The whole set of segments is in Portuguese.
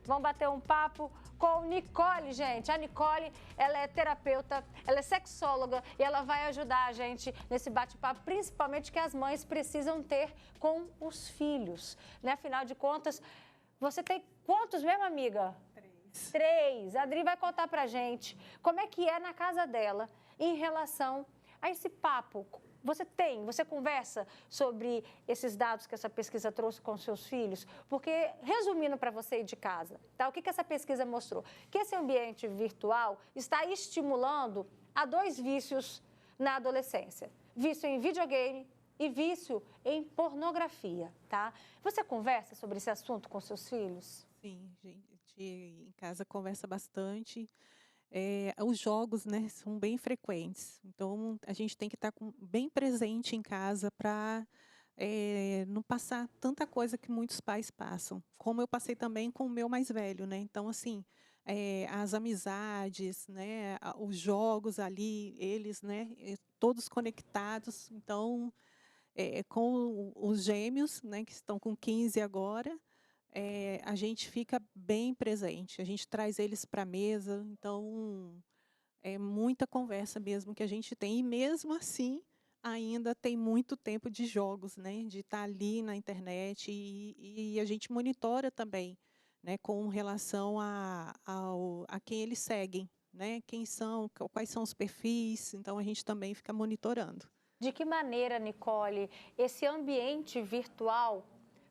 Vamos bater um papo com Nicole, gente. A Nicole, ela é terapeuta, ela é sexóloga e ela vai ajudar a gente nesse bate-papo, principalmente que as mães precisam ter com os filhos, né? Afinal de contas, você tem quantos mesmo, amiga? 3. A Adri vai contar pra gente como é que é na casa dela em relação a esse papo. Você conversa sobre esses dados que essa pesquisa trouxe com seus filhos? Porque, resumindo para você aí de casa, tá? O que essa pesquisa mostrou? Que esse ambiente virtual está estimulando a 2 vícios na adolescência. Vício em videogame e vício em pornografia, tá? Você conversa sobre esse assunto com seus filhos? Sim, gente em casa conversa bastante. Os jogos, né, são bem frequentes. Então, a gente tem que estar bem presente em casa para não passar tanta coisa que muitos pais passam. Como eu passei também com o meu mais velho, né? Então, assim, as amizades, né, os jogos ali, eles, né, todos conectados. Então, com os gêmeos, né, que estão com 15 agora, a gente fica bem presente, a gente traz eles para a mesa, então é muita conversa mesmo que a gente tem. E mesmo assim, ainda tem muito tempo de jogos, né, de estar ali na internet e a gente monitora também, né, com relação a quem eles seguem, né, quem são, quais são os perfis, então a gente também fica monitorando. De que maneira, Nicole, esse ambiente virtual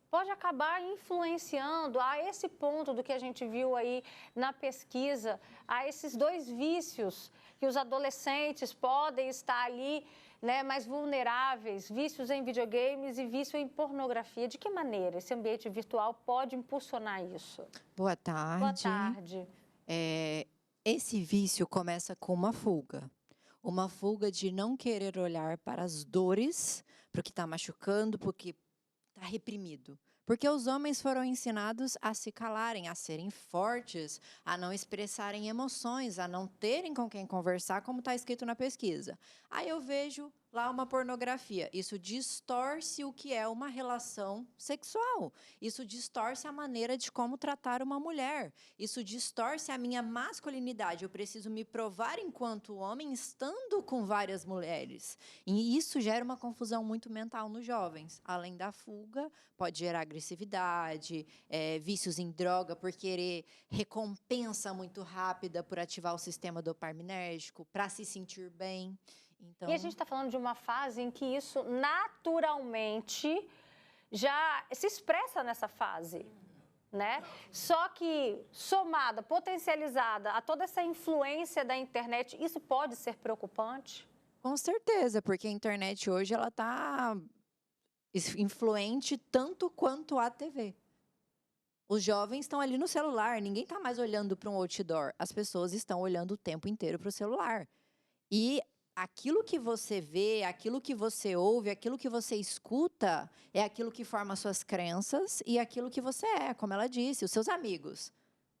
pode acabar influenciando a esse ponto do que a gente viu aí na pesquisa, a esses 2 vícios que os adolescentes podem estar ali, né, mais vulneráveis, vícios em videogames e vício em pornografia. De que maneira esse ambiente virtual pode impulsionar isso? Boa tarde. Boa tarde. Esse vício começa com uma fuga. Uma fuga de não querer olhar para as dores, para o que está machucando, porque está reprimido. Porque os homens foram ensinados a se calarem, a serem fortes, a não expressarem emoções, a não terem com quem conversar, como está escrito na pesquisa. Aí eu vejo lá uma pornografia. Isso distorce o que é uma relação sexual. Isso distorce a maneira de como tratar uma mulher. Isso distorce a minha masculinidade. Eu preciso me provar enquanto homem estando com várias mulheres. E isso gera uma confusão muito mental nos jovens. Além da fuga, pode gerar agressividade, vícios em droga por querer recompensa muito rápida por ativar o sistema dopaminérgico, para se sentir bem. Então... E a gente está falando de uma fase em que isso naturalmente já se expressa nessa fase, né? Só que somada, potencializada a toda essa influência da internet, isso pode ser preocupante? Com certeza, porque a internet hoje ela está influente tanto quanto a TV. Os jovens estão ali no celular, ninguém está mais olhando para um outdoor. As pessoas estão olhando o tempo inteiro para o celular. E aquilo que você vê, aquilo que você ouve, aquilo que você escuta, é aquilo que forma suas crenças e aquilo que você é, como ela disse, os seus amigos.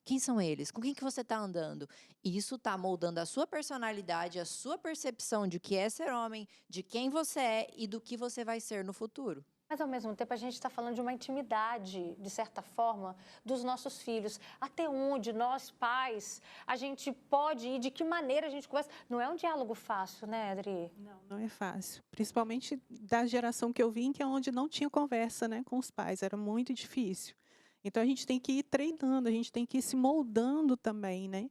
Quem são eles? Com quem que você está andando? E isso está moldando a sua personalidade, a sua percepção de que é ser homem, de quem você é e do que você vai ser no futuro. Mas, ao mesmo tempo, a gente está falando de uma intimidade, de certa forma, dos nossos filhos. Até onde nós, pais, a gente pode ir, de que maneira a gente conversa. Não é um diálogo fácil, né, Adri? Não é fácil. Principalmente da geração que eu vim, que é onde não tinha conversa, né, com os pais. Era muito difícil. Então, a gente tem que ir treinando, a gente tem que ir se moldando também, né?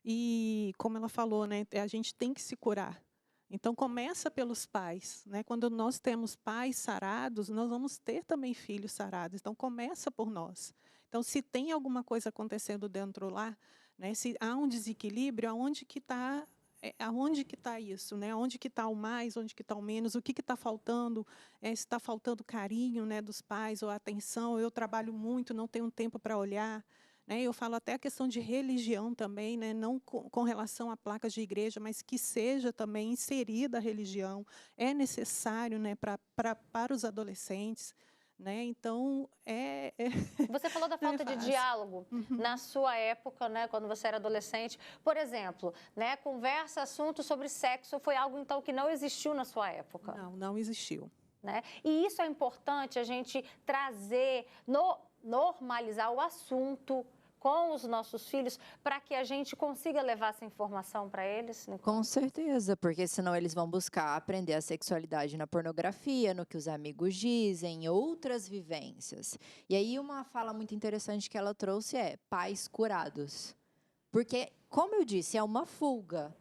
E, como ela falou, né, a gente tem que se curar. Então, começa pelos pais, né? Quando nós temos pais sarados, nós vamos ter também filhos sarados. Então, começa por nós. Então, se tem alguma coisa acontecendo dentro lá, né? Se há um desequilíbrio, aonde que está isso, né? Onde que está o mais, onde que está o menos, o que está faltando, se está faltando carinho, né, dos pais ou atenção. Eu trabalho muito, não tenho tempo para olhar. Eu falo até a questão de religião também, né? Não com relação a placas de igreja, mas que seja também inserida a religião. É necessário, né, para os adolescentes. Né? Então, Você falou da falta de diálogo na sua época, né, quando você era adolescente. Por exemplo, né, conversa, assunto sobre sexo foi algo, então, que não existiu na sua época. Não existiu. Né? E isso é importante a gente trazer, normalizar o assunto com os nossos filhos para que a gente consiga levar essa informação para eles, Nicole? Com certeza, porque senão eles vão buscar aprender a sexualidade na pornografia, no que os amigos dizem, outras vivências. E aí uma fala muito interessante que ela trouxe é pais curados. Porque, como eu disse, é uma fuga.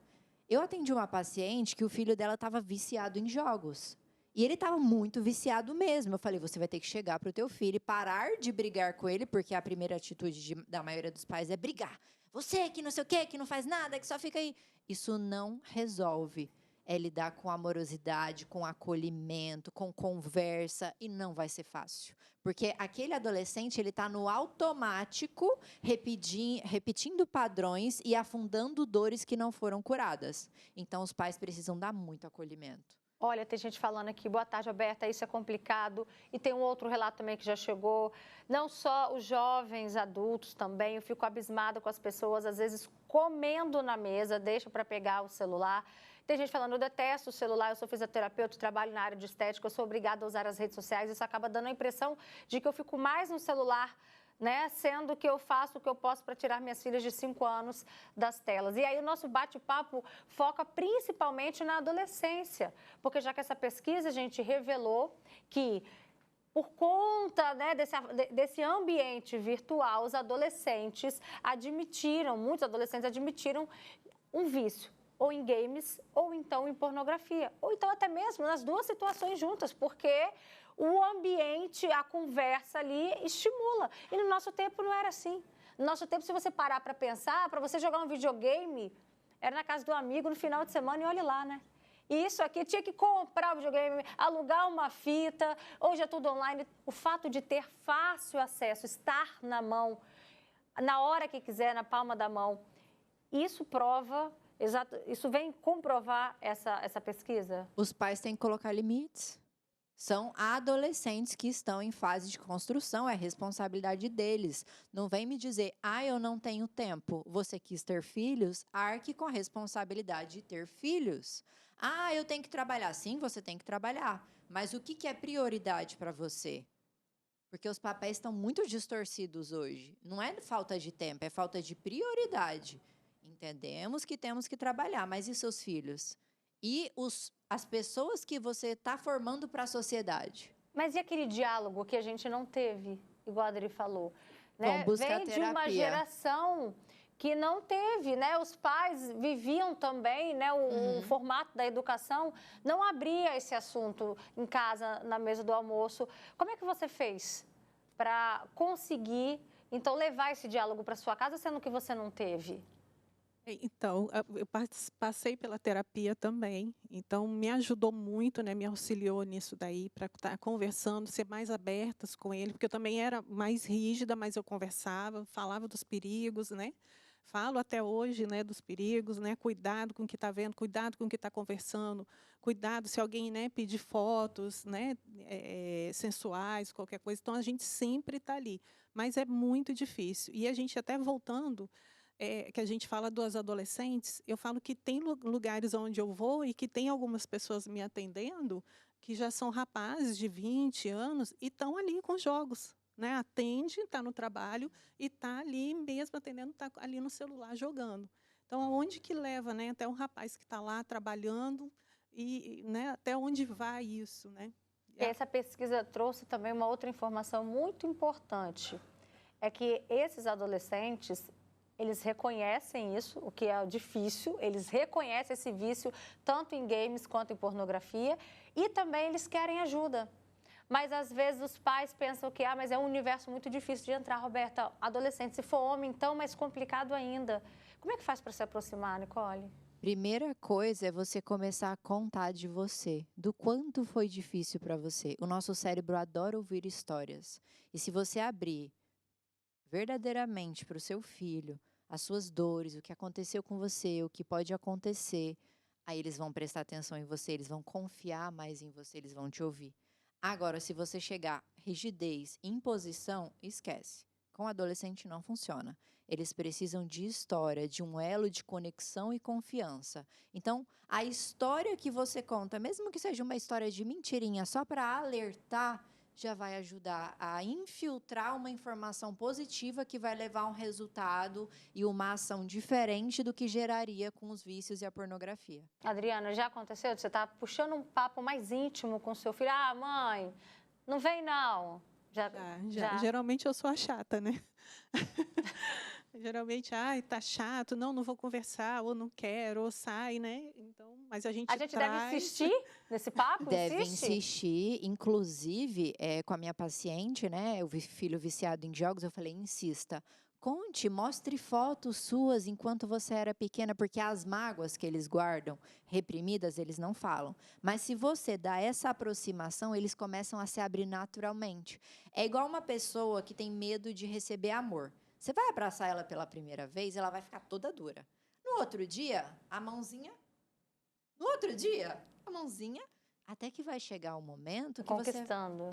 Eu atendi uma paciente que o filho dela estava viciado em jogos. E ele estava muito viciado mesmo. Eu falei, você vai ter que chegar para o teu filho e parar de brigar com ele, porque a primeira atitude da maioria dos pais é brigar. Você que não sei o quê, que não faz nada, que só fica aí. Isso não resolve. É lidar com amorosidade, com acolhimento, com conversa, e não vai ser fácil. Porque aquele adolescente, ele está no automático, repetindo padrões e afundando dores que não foram curadas. Então, os pais precisam dar muito acolhimento. Olha, tem gente falando aqui, boa tarde, Roberta, isso é complicado. E tem um outro relato também que já chegou. Não só os jovens, adultos também, eu fico abismada com as pessoas, às vezes, comendo na mesa, deixa para pegar o celular. Tem gente falando, eu detesto o celular, eu sou fisioterapeuta, trabalho na área de estética, eu sou obrigada a usar as redes sociais, isso acaba dando a impressão de que eu fico mais no celular, né, sendo que eu faço o que eu posso para tirar minhas filhas de 5 anos das telas. E aí o nosso bate-papo foca principalmente na adolescência, porque já que essa pesquisa, a gente revelou que por conta, né, desse ambiente virtual, os adolescentes muitos adolescentes admitiram um vício, ou em games, ou então em pornografia, ou então até mesmo nas duas situações juntas, porque o ambiente, a conversa ali estimula. E no nosso tempo não era assim. No nosso tempo, se você parar para pensar, para você jogar um videogame, era na casa do amigo no final de semana e olhe lá, né? E isso aqui tinha que comprar o videogame, alugar uma fita, hoje é tudo online. O fato de ter fácil acesso, estar na mão, na hora que quiser, na palma da mão, isso prova, isso vem comprovar essa pesquisa? Os pais têm que colocar limites. São adolescentes que estão em fase de construção, é responsabilidade deles. Não vem me dizer, eu não tenho tempo. Você quis ter filhos? Arque com a responsabilidade de ter filhos. Eu tenho que trabalhar. Sim, você tem que trabalhar. Mas o que é prioridade para você? Porque os papéis estão muito distorcidos hoje. Não é falta de tempo, é falta de prioridade. Entendemos que temos que trabalhar, mas e seus filhos? E as pessoas que você está formando para a sociedade? Mas e aquele diálogo que a gente não teve, igual a Adri falou? Né? Buscar Vem de terapia. uma geração que não teve, né? Os pais viviam também, né? O formato da educação não abria esse assunto em casa, na mesa do almoço. Como é que você fez para conseguir, então, levar esse diálogo para sua casa, sendo que você não teve? Então, eu passei pela terapia também, então me ajudou muito, né, me auxiliou nisso daí, para estar conversando, ser mais abertas com ele, porque eu também era mais rígida, mas eu conversava, falava dos perigos, né? Falo até hoje, né, dos perigos, né? Cuidado com o que está vendo, cuidado com o que está conversando, cuidado se alguém, né, pedir fotos, né, sensuais, qualquer coisa. Então, a gente sempre está ali, mas é muito difícil. E a gente até voltando, que a gente fala dos adolescentes, eu falo que tem lugares onde eu vou e que tem algumas pessoas me atendendo que já são rapazes de 20 anos e estão ali com jogos, né? Atende, está no trabalho e está ali mesmo atendendo, está ali no celular jogando. Então, aonde que leva, né? Até um rapaz que está lá trabalhando e, né, até onde vai isso, né? E essa pesquisa trouxe também uma outra informação muito importante, é que esses adolescentes, eles reconhecem isso, o que é difícil, eles reconhecem esse vício tanto em games quanto em pornografia e também eles querem ajuda. Mas às vezes os pais pensam que, mas é um universo muito difícil de entrar, Roberta. Adolescente, se for homem, então mais complicado ainda. Como é que faz para se aproximar, Nicole? Primeira coisa é você começar a contar de você, do quanto foi difícil para você. O nosso cérebro adora ouvir histórias. E se você abrir verdadeiramente para o seu filho as suas dores, o que aconteceu com você, o que pode acontecer, aí eles vão prestar atenção em você, eles vão confiar mais em você, eles vão te ouvir. Agora, se você chegar rigidez, imposição, esquece. Com adolescente não funciona. Eles precisam de história, de um elo de conexão e confiança. Então, a história que você conta, mesmo que seja uma história de mentirinha, só para alertar, já vai ajudar a infiltrar uma informação positiva que vai levar a um resultado e uma ação diferente do que geraria com os vícios e a pornografia. Adriana, já aconteceu? Você tá puxando um papo mais íntimo com seu filho. Ah, mãe, não vem não. Já. Geralmente eu sou a chata, né? Geralmente, ai, tá chato, não vou conversar, ou não quero, ou sai, né? Então, mas a gente deve insistir nesse papo? Deve insistir, inclusive, com a minha paciente, né? O filho viciado em jogos, eu falei, insista. Conte, mostre fotos suas enquanto você era pequena, porque as mágoas que eles guardam, reprimidas, eles não falam. Mas se você dá essa aproximação, eles começam a se abrir naturalmente. É igual uma pessoa que tem medo de receber amor. Você vai abraçar ela pela primeira vez, ela vai ficar toda dura. No outro dia, a mãozinha... até que vai chegar o momento que conquistando.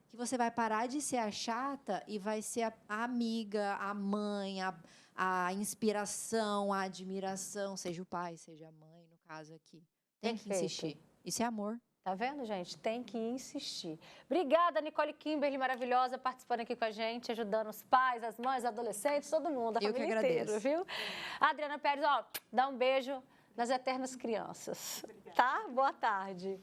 Que você vai parar de ser a chata e vai ser a amiga, a mãe, a inspiração, a admiração, seja o pai, seja a mãe, no caso aqui. Tem que insistir. Isso é amor. Tá vendo, gente? Tem que insistir. Obrigada, Nicole Kimberly, maravilhosa, participando aqui com a gente, ajudando os pais, as mães, os adolescentes, todo mundo, a família inteira, viu? Adriana Pérez, dá um beijo nas eternas crianças. Obrigada. Tá? Boa tarde.